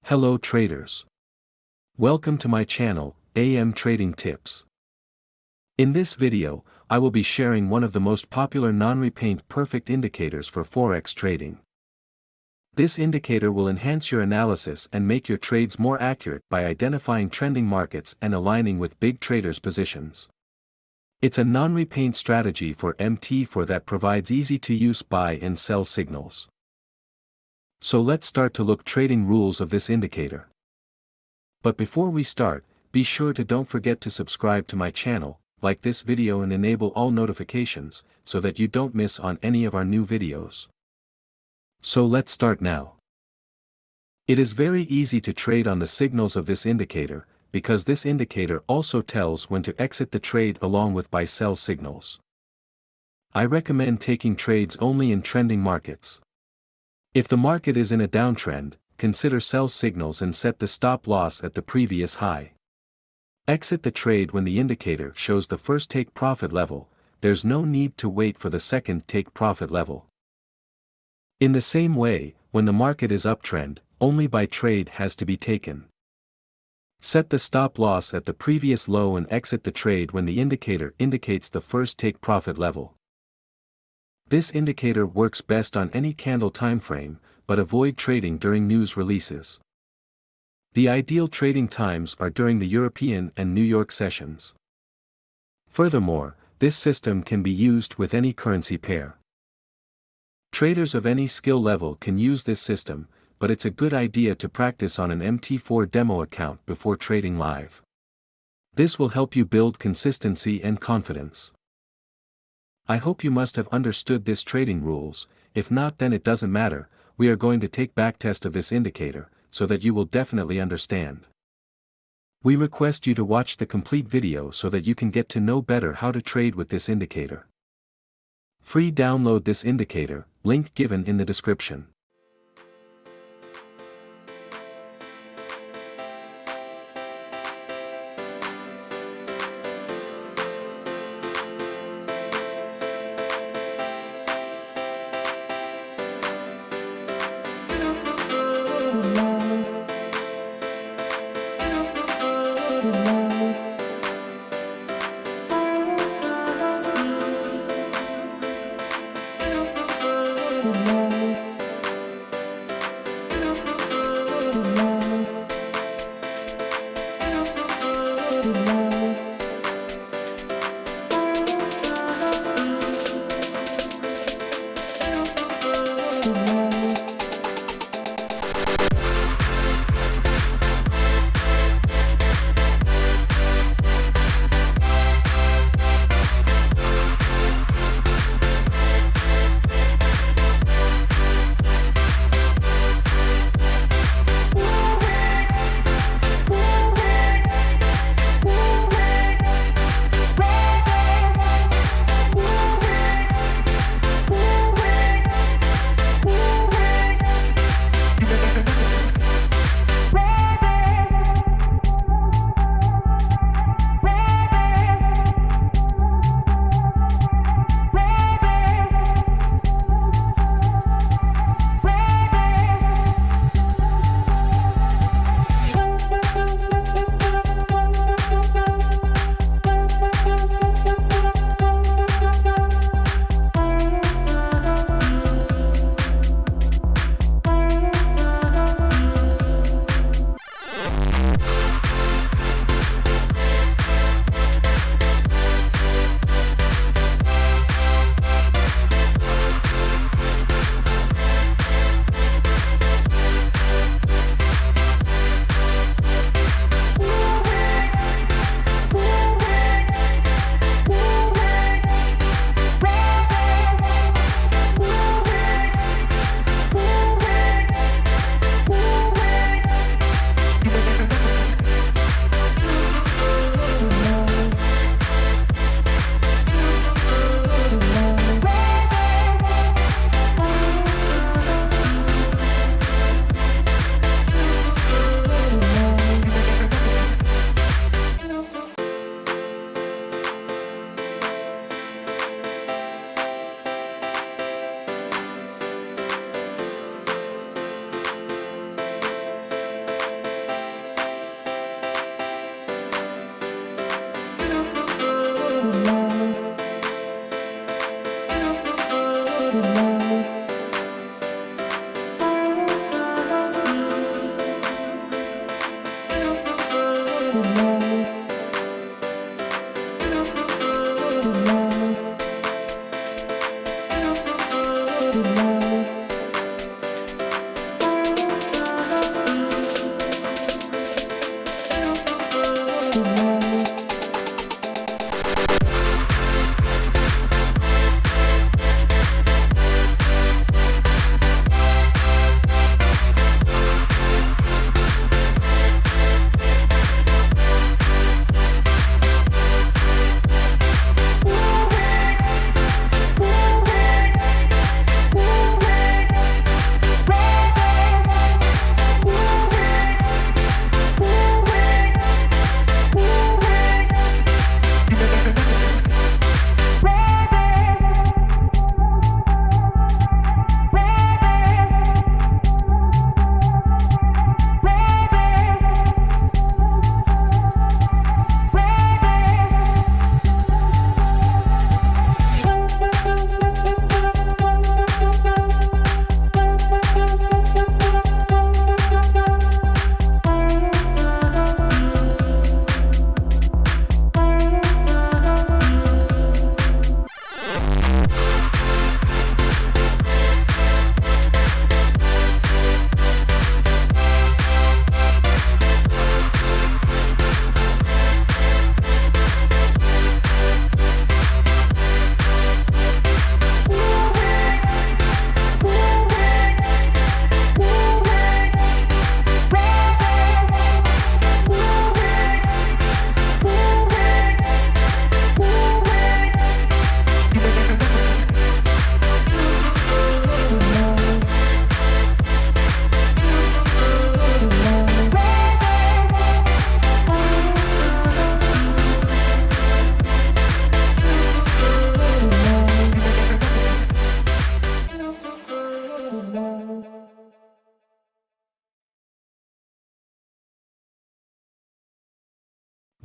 Hello traders. Welcome to my channel, AM Trading Tips. In this video, I will be sharing one of the most popular non-repaint perfect indicators for Forex trading. This indicator will enhance your analysis and make your trades more accurate by identifying trending markets and aligning with big traders' positions. It's a non-repaint strategy for MT4 that provides easy-to-use buy and sell signals. So let's start to look trading rules of this indicator. But before we start, be sure to don't forget to subscribe to my channel, like this video and enable all notifications, so that you don't miss on any of our new videos. So let's start now. It is very easy to trade on the signals of this indicator, because this indicator also tells when to exit the trade along with buy-sell signals. I recommend taking trades only in trending markets. If the market is in a downtrend, consider sell signals and set the stop loss at the previous high. Exit the trade when the indicator shows the first take profit level. There's no need to wait for the second take profit level. In the same way, when the market is uptrend, only buy trade has to be taken. Set the stop loss at the previous low and exit the trade when the indicator indicates the first take profit level. This indicator works best on any candle timeframe, but avoid trading during news releases. The ideal trading times are during the European and New York sessions. Furthermore, this system can be used with any currency pair. Traders of any skill level can use this system, but it's a good idea to practice on an MT4 demo account before trading live. This will help you build consistency and confidence. I hope you must have understood this trading rules. If not, then it doesn't matter. We are going to take backtest of this indicator, so that you will definitely understand. We request you to watch the complete video so that you can get to know better how to trade with this indicator. Free download this indicator, link given in the description.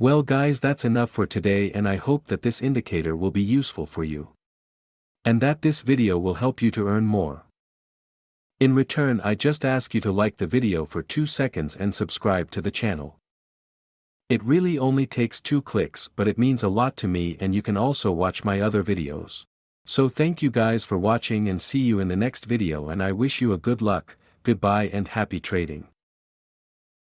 Well guys, that's enough for today, and I hope that this indicator will be useful for you. And that this video will help you to earn more. In return, I just ask you to like the video for 2 seconds and subscribe to the channel. It really only takes 2 clicks, but it means a lot to me, and you can also watch my other videos. So thank you guys for watching, and see you in the next video, and I wish you a good luck, goodbye and happy trading.